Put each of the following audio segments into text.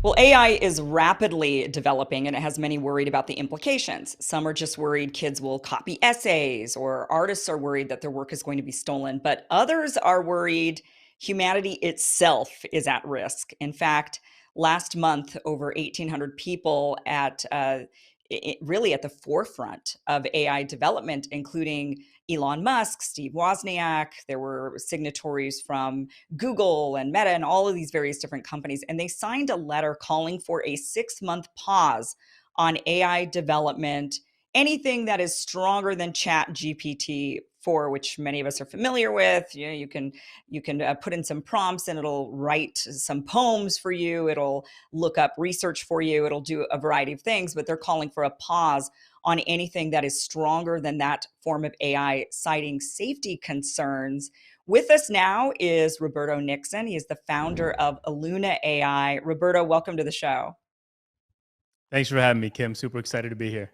Well, AI is rapidly developing and it has many worried about the implications. Some are just worried kids will copy essays, or artists are worried that their work is going to be stolen, but others are worried humanity itself is at risk. In fact, last month, over 1,800 people really at the forefront of AI development, including Elon Musk, Steve Wozniak. There were signatories from Google and Meta and all of these various different companies. And they signed a letter calling for a 6-month pause on AI development, anything that is stronger than Chat GPT 4, which many of us are familiar with. You can put in some prompts and it'll write some poems for you. It'll look up research for you. It'll do a variety of things, but they're calling for a pause on anything that is stronger than that form of AI, citing safety concerns. With us now is Roberto Nickson. He is the founder of Eluna AI. Roberto, welcome to the show. Thanks for having me, Kim. Super excited to be here.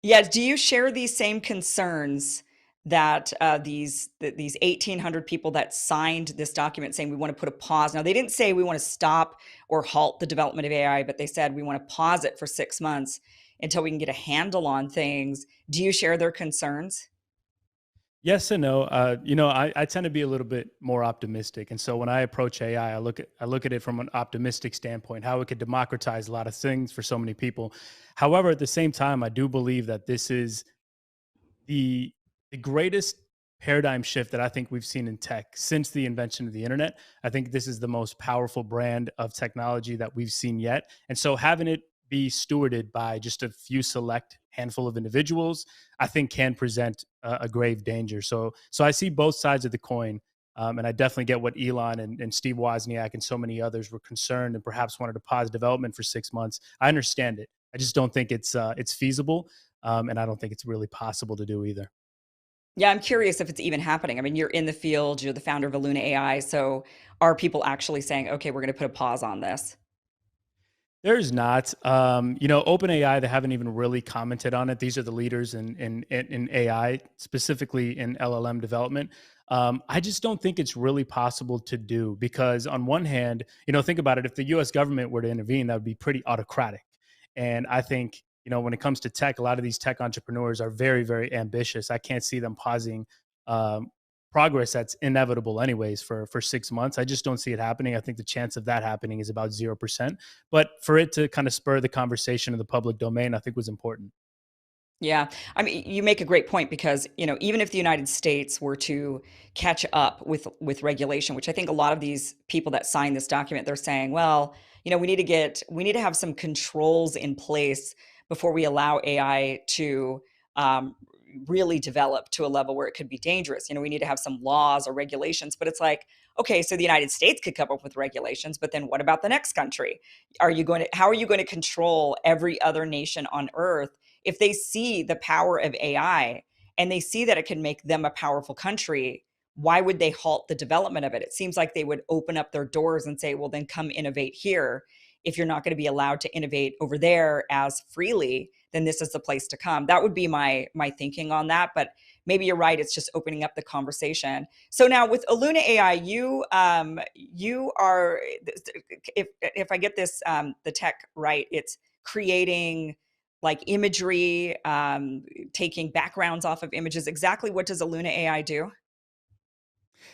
Yeah, do you share these same concerns that these 1,800 people that signed this document saying we want to put a pause? Now, they didn't say we want to stop or halt the development of AI, but they said we want to pause it for 6 months until we can get a handle on things. Do you share their concerns? Yes and no. I tend to be a little bit more optimistic, and so when I approach AI, I look at it from an optimistic standpoint, how it could democratize a lot of things for so many people. However, at the same time, I do believe that this is the the greatest paradigm shift that I think we've seen in tech since the invention of the internet. I think this is the most powerful brand of technology that we've seen yet. And so having it be stewarded by just a few select handful of individuals, I think can present a grave danger. So I see both sides of the coin. And I definitely get what Elon and Steve Wozniak and so many others were concerned and perhaps wanted to pause development for 6 months. I understand it. I just don't think it's feasible, and I don't think it's really possible to do either. Yeah, I'm curious if it's even happening. I mean, you're in the field, you're the founder of Eluna AI. So are people actually saying, okay, we're going to put a pause on this? There's not. OpenAI, they haven't even really commented on it. These are the leaders in AI, specifically in LLM development. I just don't think it's really possible to do because, on one hand, think about it. If the U.S. government were to intervene, that would be pretty autocratic. And I think, when it comes to tech, a lot of these tech entrepreneurs are very, very ambitious. I can't see them pausing um, progress that's inevitable anyways for 6 months. I just don't see it happening. I think the chance of that happening is about 0%. But for it to kind of spur the conversation in the public domain, I think was important. Yeah. I mean, you make a great point because, even if the United States were to catch up with regulation, which I think a lot of these people that sign this document, they're saying, well, we need to have some controls in place before we allow AI to um, really develop to a level where it could be dangerous. We need to have some laws or regulations, but it's like, okay, so the United States could come up with regulations, but then what about the next country? How are you going to control every other nation on earth if they see the power of AI and they see that it can make them a powerful country? Why would they halt the development of it? It seems like they would open up their doors and say, well, then come innovate here. If you're not going to be allowed to innovate over there as freely, then this is the place to come. That would be my thinking on that. But maybe you're right. It's just opening up the conversation. So now with Eluna AI, you are, if I get this the tech right, it's creating like imagery, taking backgrounds off of images. Exactly what does Eluna AI do?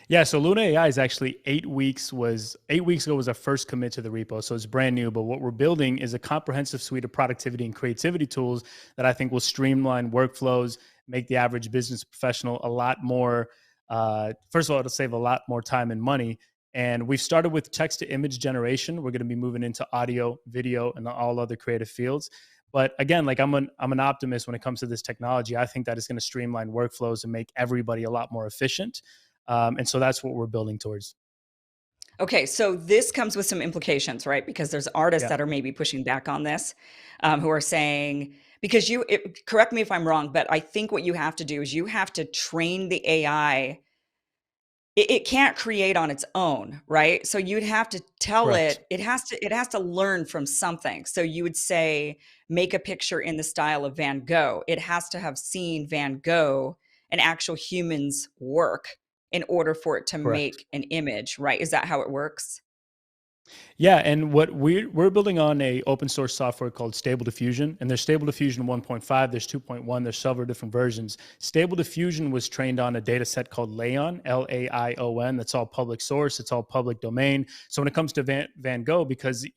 Yeah, so Luna AI is actually 8 weeks ago was our first commit to the repo. So it's brand new. But what we're building is a comprehensive suite of productivity and creativity tools that I think will streamline workflows, make the average business professional a lot more. First of all, it'll save a lot more time and money. And we've started with text to image generation. We're going to be moving into audio, video, and all other creative fields. But again, like I'm an optimist when it comes to this technology. I think that it's going to streamline workflows and make everybody a lot more efficient. And so that's what we're building towards. Okay, so this comes with some implications, right? Because there's artists Yeah, that are maybe pushing back on this, who are saying, because correct me if I'm wrong, but I think what you have to do is you have to train the AI. It can't create on its own, right? So you'd have to tell correct. it has to learn from something. So you would say, make a picture in the style of Van Gogh. It has to have seen Van Gogh, an actual human's work, in order for it to Correct. make an image, right? Is that how it works? Yeah, and what we're building on a open source software called Stable Diffusion, and there's Stable Diffusion 1.5, there's 2.1, there's several different versions. Stable Diffusion was trained on a data set called Laion, Laion. That's all public source, it's all public domain. So when it comes to Van Gogh, because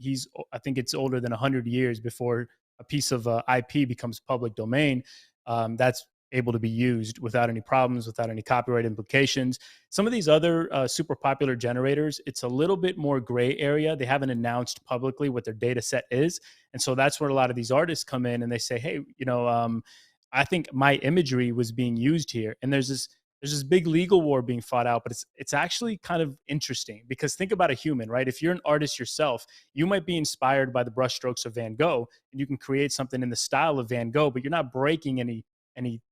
I think it's older than 100 years before a piece of IP becomes public domain, that's able to be used without any problems, without any copyright implications. Some of these other super popular generators, it's a little bit more gray area. They haven't announced publicly what their data set is. And so that's where a lot of these artists come in and they say, hey, I think my imagery was being used here. And there's this big legal war being fought out, but it's actually kind of interesting because think about a human, right? If you're an artist yourself, you might be inspired by the brushstrokes of Van Gogh and you can create something in the style of Van Gogh, but you're not breaking any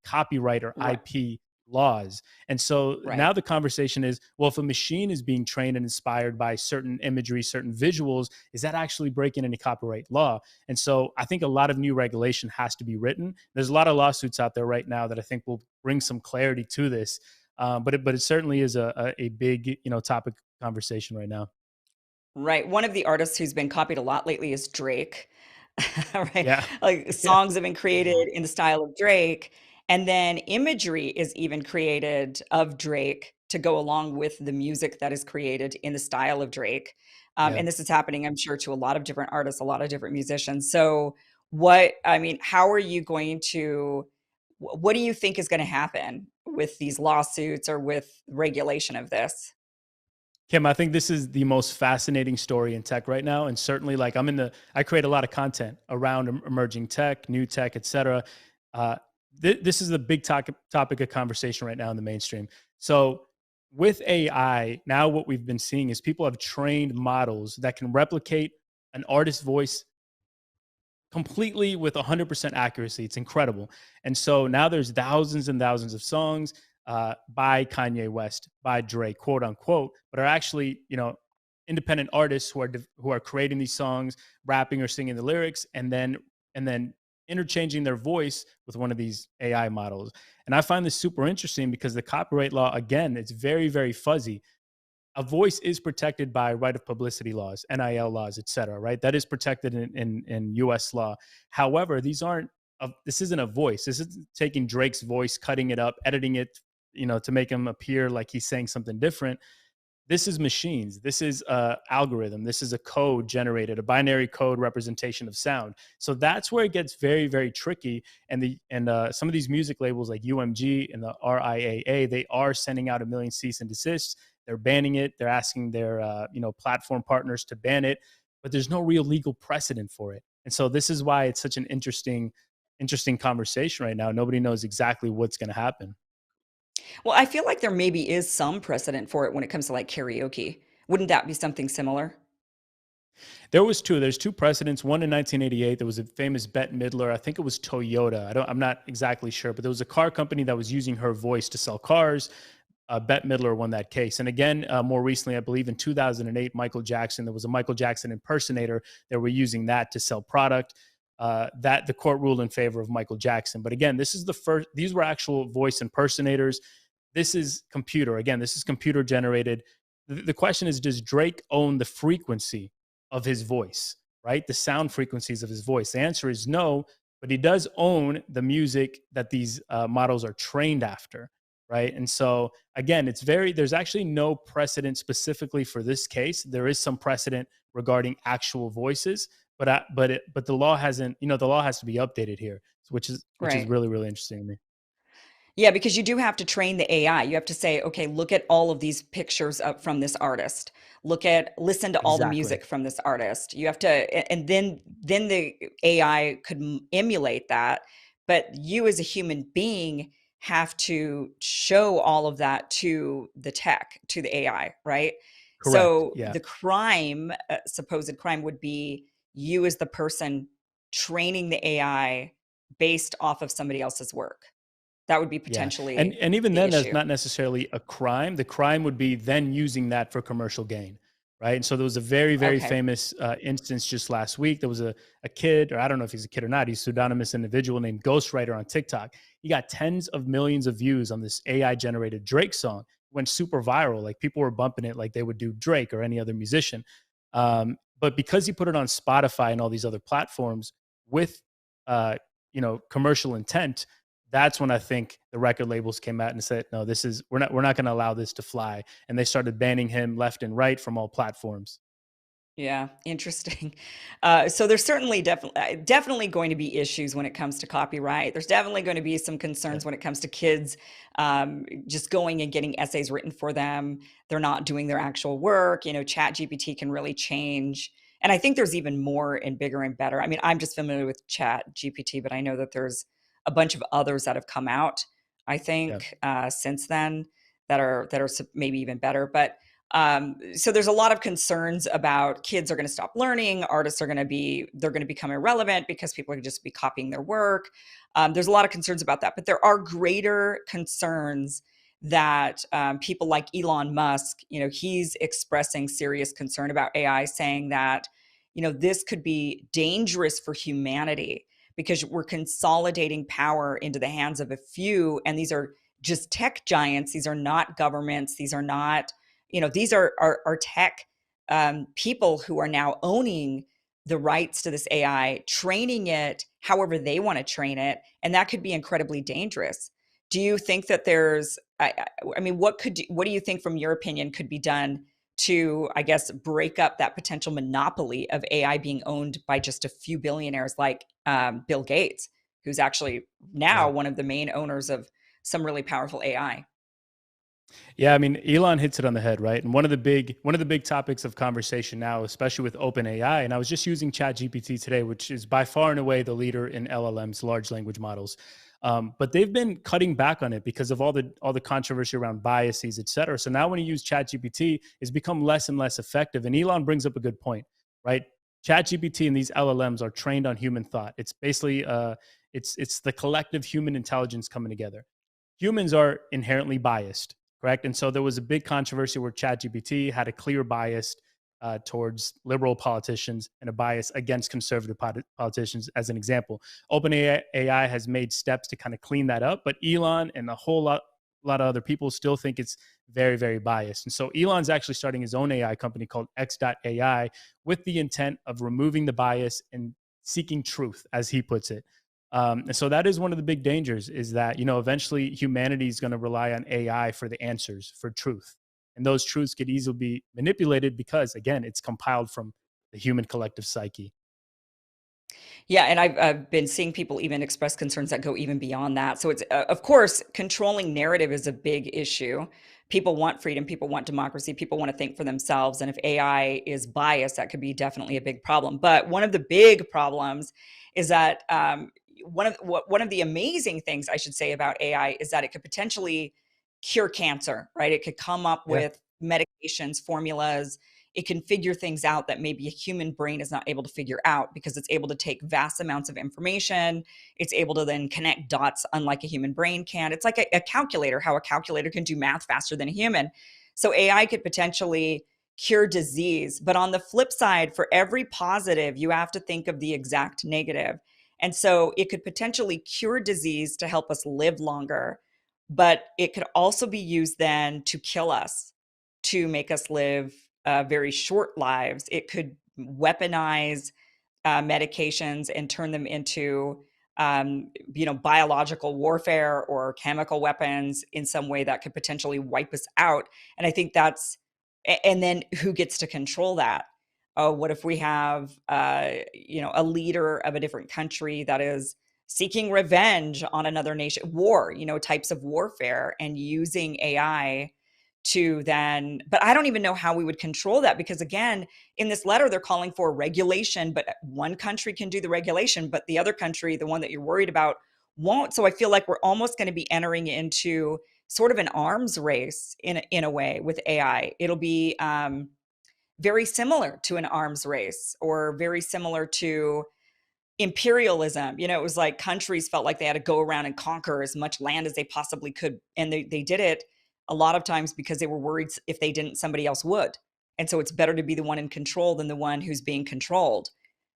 copyright or Right. IP laws. And so Right. now the conversation is, well, if a machine is being trained and inspired by certain imagery, certain visuals, is that actually breaking any copyright law? And so I think a lot of new regulation has to be written. There's a lot of lawsuits out there right now that I think will bring some clarity to this. But it certainly is a big topic conversation right now. Right. One of the artists who's been copied a lot lately is Drake. Right? Yeah. Like, Yeah. songs have been created in the style of Drake, and then imagery is even created of Drake to go along with the music that is created in the style of Drake. Yeah. And this is happening, I'm sure, to a lot of different artists, a lot of different musicians. So, what I mean, how are you going to what do you think is gonna happen with these lawsuits or with regulation of this? Kim, I think this is the most fascinating story in tech right now. And certainly, like, I create a lot of content around emerging tech, new tech, et cetera. Uh, this is a big topic of conversation right now in the mainstream. So, with AI, now what we've been seeing is people have trained models that can replicate an artist's voice completely with 100% accuracy. It's incredible. And so now there's thousands and thousands of songs by Kanye West, by Drake, quote unquote, but are actually, independent artists who are creating these songs, rapping or singing the lyrics, and then interchanging their voice with one of these AI models. And I find this super interesting because the copyright law, again, it's very, very fuzzy. A voice is protected by right of publicity laws, NIL laws, et cetera, right? That is protected in US law. However, this isn't a voice. This isn't taking Drake's voice, cutting it up, editing it, to make him appear like he's saying something different. This is machines. This is a algorithm. This is a code generated, a binary code representation of sound. So that's where it gets very, very tricky. And some of these music labels like UMG and the RIAA, they are sending out a million cease and desists. They're banning it. They're asking their platform partners to ban it, but there's no real legal precedent for it. And so this is why it's such an interesting conversation right now. Nobody knows exactly what's going to happen. Well, I feel like there maybe is some precedent for it when it comes to, like, karaoke. Wouldn't that be something similar? There's two precedents. One in 1988, there was a famous Bette Midler. I think it was Toyota. I'm not exactly sure, but there was a car company that was using her voice to sell cars. Bette Midler won that case. And again, more recently, I believe in 2008, Michael Jackson, there was a Michael Jackson impersonator that were using that to sell product. That the court ruled in favor of Michael Jackson. But again, this is the first, these were actual voice impersonators. This is computer. Again, this is computer generated. The question is, does Drake own the frequency of his voice, right? The sound frequencies of his voice? The answer is no, but he does own the music that these models are trained after, right? And so again, there's actually no precedent specifically for this case. There is some precedent regarding actual voices, but the law hasn't, the law has to be updated here, which is Right. really, really interesting to me. Yeah, because you do have to train the AI. You have to say, "Okay, look at all of these pictures up from this artist. Listen to all the Exactly. music from this artist." You have to and then the AI could emulate that, but you as a human being have to show all of that to the tech, to the AI, right? Correct. So Yeah. the crime, supposed crime would be you as the person training the AI based off of somebody else's work. That would be Yeah. And potentially and even the then that's issue. not necessarily a crime. The crime would be then using that for commercial gain. Right. And so there was a very, very Okay. famous instance just last week. There was a kid, or I don't know if he's a kid or not. He's a pseudonymous individual named Ghostwriter on TikTok. He got tens of millions of views on this AI generated Drake song. Went super viral. Like people were bumping it like they would do Drake or any other musician. But because he put it on Spotify and all these other platforms with uh, commercial intent, that's when I think the record labels came out and said, "No, this is we're not going to allow this to fly," and they started banning him left and right from all platforms. Yeah, interesting. So there's certainly definitely going to be issues when it comes to copyright. There's definitely going to be some Yeah, concerns when it comes to kids just going and getting essays written for them. They're not doing their actual work. Chat GPT can really change. And I think there's even more and bigger and better. I mean, I'm just familiar with Chat GPT, but I know that there's a bunch of others that have come out, I yeah, think, since then that are maybe even better. But so there's a lot of concerns about kids are going to stop learning, artists they're going to become irrelevant because people are just be copying their work. There's a lot of concerns about that, but there are greater concerns that people like Elon Musk, he's expressing serious concern about AI, saying that this could be dangerous for humanity because we're consolidating power into the hands of a few, and these are just tech giants. These are not governments. These are not, these are tech people who are now owning the rights to this AI, training it however they want to train it, and that could be incredibly dangerous. Do you think that I mean, what do you think, from your opinion, could be done to, I guess, break up that potential monopoly of AI being owned by just a few billionaires like Bill Gates, who's actually now yeah. one of the main owners of some really powerful AI? Yeah, I mean, Elon hits it on the head, right? And one of the big topics of conversation now, especially with OpenAI, and I was just using ChatGPT today, which is by far and away the leader in LLMs, large language models. But they've been cutting back on it because of all the controversy around biases, et cetera. So now when you use ChatGPT, it's become less and less effective. And Elon brings up a good point, right? ChatGPT and these LLMs are trained on human thought. It's basically it's the collective human intelligence coming together. Humans are inherently biased, correct? And so there was a big controversy where ChatGPT had a clear bias towards liberal politicians and a bias against conservative politicians, as an example. OpenAI has made steps to kind of clean that up, but Elon and a lot of other people still think it's very, very biased. And so Elon's actually starting his own AI company called X.AI with the intent of removing the bias and seeking truth, as he puts it. And so that is one of the big dangers, is that, eventually humanity is going to rely on AI for the answers, for truth. And those truths could easily be manipulated because, again, it's compiled from the human collective psyche. Yeah, and I've been seeing people even express concerns that go even beyond that. So it's of course, controlling narrative is a big issue. People want freedom, people want democracy, people want to think for themselves, and if AI is biased, that could be definitely a big problem. But one of the big problems is that one of the amazing things, I should say, about AI is that it could potentially cure cancer, right? It could come up Yeah. with medications, formulas. It can figure things out that maybe a human brain is not able to figure out because it's able to take vast amounts of information. It's able to then connect dots unlike a human brain can. It's like a calculator, how a calculator can do math faster than a human. So AI could potentially cure disease. But on the flip side, for every positive, you have to think of the exact negative. And so it could potentially cure disease to help us live longer, but it could also be used then to kill us, to make us live very short lives. It could weaponize medications and turn them into, biological warfare or chemical weapons in some way that could potentially wipe us out. And I think and then who gets to control that? Oh, what if we have, a leader of a different country that is seeking revenge on another nation, war, types of warfare, and using AI to then, but I don't even know how we would control that because, again, in this letter they're calling for regulation, but one country can do the regulation, but the other country, the one that you're worried about, won't. So I feel like we're almost going to be entering into sort of an arms race in a way with AI. It'll be very similar to an arms race, or very similar to imperialism. It was like countries felt like they had to go around and conquer as much land as they possibly could. And they did it a lot of times because they were worried if they didn't, somebody else would. And so it's better to be the one in control than the one who's being controlled.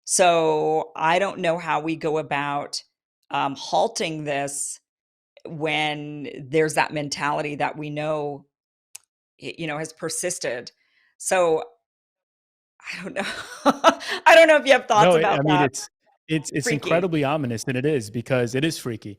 So I don't know how we go about halting this when there's that mentality that we know, has persisted. So I don't know. I don't know if you have thoughts No, about I mean, that. it's Freaky. incredibly ominous, and it is because it is freaky.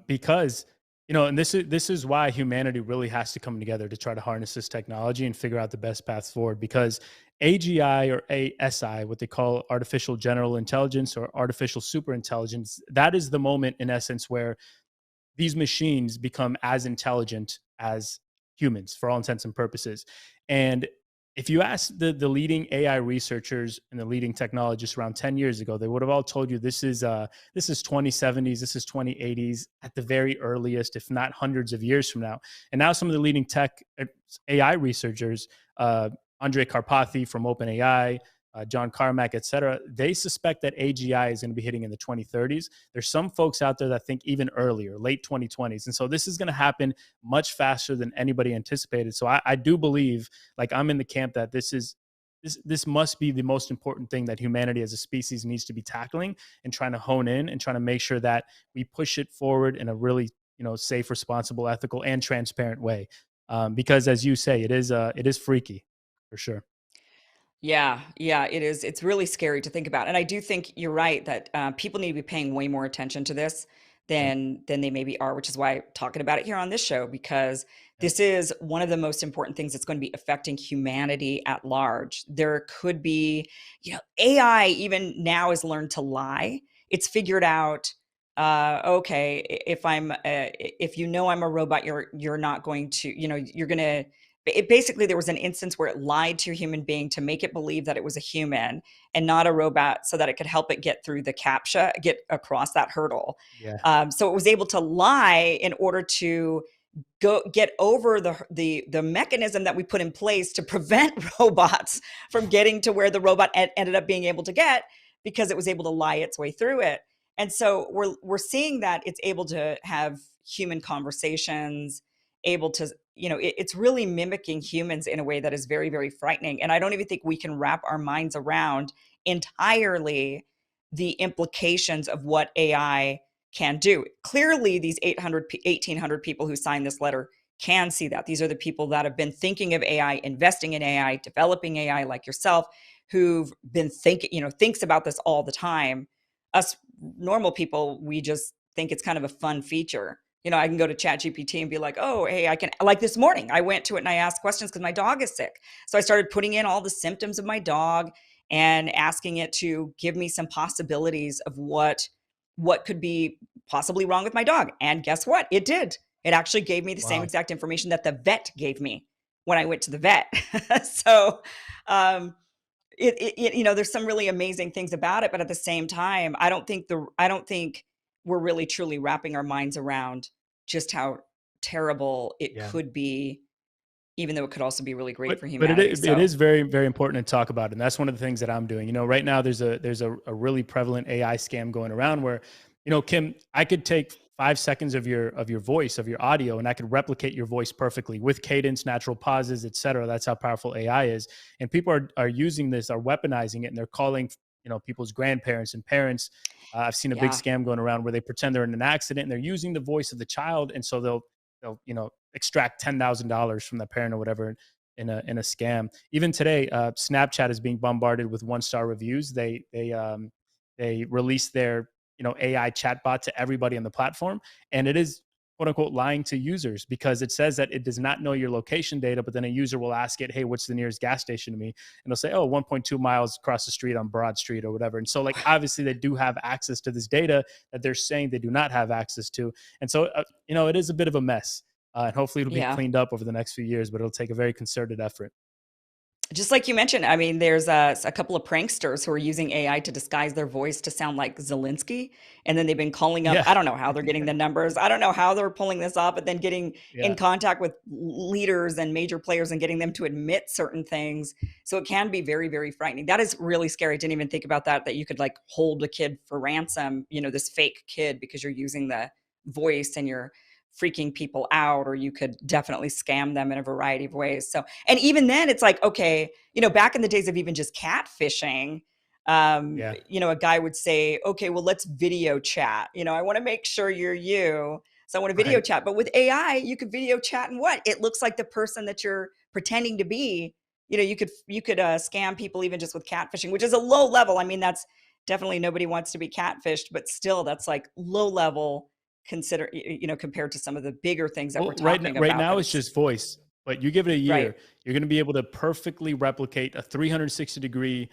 Because you know, and this is why humanity really has to come together to try to harness this technology and figure out the best paths forward. Because AGI or ASI, what they call artificial general intelligence or artificial super intelligence, that is the moment in essence where these machines become as intelligent as humans for all intents and purposes. And if you ask the leading AI researchers and the leading technologists around 10 years ago, they would have all told you this is 2070s, this is 2080s at the very earliest, if not hundreds of years from now. And now some of the leading tech AI researchers, Andre Karpathy from OpenAI, John Carmack, et cetera, they suspect that AGI is going to be hitting in the 2030s. There's some folks out there that think even earlier, late 2020s. And so this is going to happen much faster than anybody anticipated. So I do believe, like I'm in the camp that this must be the most important thing that humanity as a species needs to be tackling and trying to hone in and trying to make sure that we push it forward in a really safe, responsible, ethical, and transparent way. Because as you say, it is freaky for sure. Yeah, yeah, it is. It's really scary to think about, and I do think you're right that people need to be paying way more attention to this Yep. than they maybe are, which is why I'm talking about it here on this show because Yep. this is one of the most important things that's going to be affecting humanity at large. There could be, AI even now has learned to lie. It's figured out, okay, if you know I'm a robot, you're not going to, you're gonna basically there was an instance where it lied to a human being to make it believe that it was a human and not a robot so that it could help it get through the captcha, get across that hurdle. Yeah. So it was able to lie in order to go get over the mechanism that we put in place to prevent robots from getting to where the robot ended up being able to get because it was able to lie its way through it. And so we're seeing that it's able to have human conversations, able to, it's really mimicking humans in a way that is very, very frightening. And I don't even think we can wrap our minds around entirely the implications of what AI can do. Clearly, these 1,800 people who signed this letter can see that. These are the people that have been thinking of AI, investing in AI, developing AI like yourself, who've been thinking, thinks about this all the time. Us normal people, we just think it's kind of a fun feature. I can go to ChatGPT and be like, oh, hey, I can, like this morning, I went to it and I asked questions because my dog is sick. So I started putting in all the symptoms of my dog and asking it to give me some possibilities of what could be possibly wrong with my dog. And guess what? It did. It actually gave me the same Wow. exact information that the vet gave me when I went to the vet. So, um, there's some really amazing things about it, but at the same time, I don't think we're really truly wrapping our minds around just how terrible it Yeah. could be, even though it could also be really great But for but humanity. it So, is very, very important to talk about, and that's one of the things that I'm doing. Right now there's a really prevalent AI scam going around where, Kim, I could take 5 seconds of your voice, of your audio, and I could replicate your voice perfectly with cadence, natural pauses, etc. That's how powerful AI is. And people are using this, are weaponizing it, and they're calling, people's grandparents and parents. I've seen a big yeah, scam going around where they pretend they're in an accident and they're using the voice of the child, and so they'll extract $10,000 from the parent or whatever in a scam. Even today, Snapchat is being bombarded with 1-star reviews. They release their AI chatbot to everybody on the platform, and it is quote unquote lying to users because it says that it does not know your location data, but then a user will ask it, hey, what's the nearest gas station to me? And they'll say, oh, 1.2 miles across the street on Broad Street or whatever. And so, like, obviously they do have access to this data that they're saying they do not have access to. And so, it is a bit of a mess. And hopefully it'll be yeah. cleaned up over the next few years, but it'll take a very concerted effort. Just like you mentioned, I mean, there's a couple of pranksters who are using AI to disguise their voice to sound like Zelensky, and then they've been calling up. Yeah, I don't know how they're getting the numbers. I don't know how they're pulling this off, but then getting in yeah, contact with leaders and major players and getting them to admit certain things. So it can be very, very frightening. That is really scary. I didn't even think about that. That you could like hold a kid for ransom. This fake kid because you're using the voice and you're freaking people out, or you could definitely scam them in a variety of ways. So, and even then, it's like, okay, back in the days of even just catfishing, yeah. a guy would say, okay, well, let's video chat. I want to make sure you're you. So I want to video Right. chat. But with AI, you could video chat and what? It looks like the person that you're pretending to be. you could scam people even just with catfishing, which is a low level. I mean, that's definitely nobody wants to be catfished, but still, that's like low level compared to some of the bigger things that we're Well, talking right about. now But it's it's just voice, but you give it a right, year, you're going to be able to perfectly replicate a 360-degree,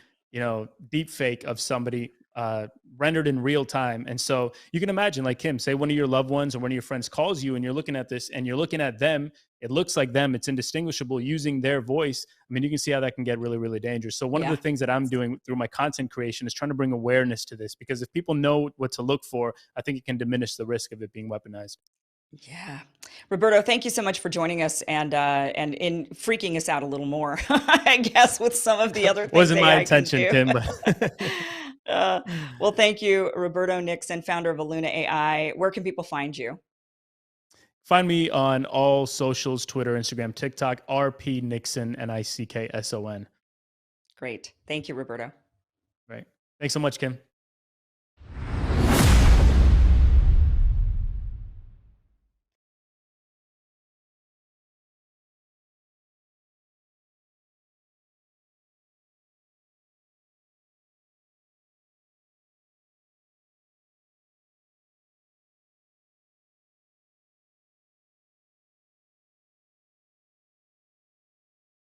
deep fake of somebody rendered in real time. And so you can imagine, like Kim, say one of your loved ones or one of your friends calls you, and you're looking at this, and you're looking at them. It looks like them. It's indistinguishable using their voice. I mean, you can see how that can get really, really dangerous. So one of the yeah. things that I'm doing through my content creation is trying to bring awareness to this, because if people know what to look for, I think it can diminish the risk of it being weaponized. Yeah. Roberto, thank you so much for joining us and in freaking us out a little more, I guess, with some of the other things Wasn't my AI can intention, do. Kim, but Uh, well, thank you, Roberto Nickson, founder of Eluna AI. Where can people find you? find me on all socials: Twitter, Instagram, TikTok, RP Nickson, Nickson. Great. Thank you, Roberto. Right. Thanks so much, Kim.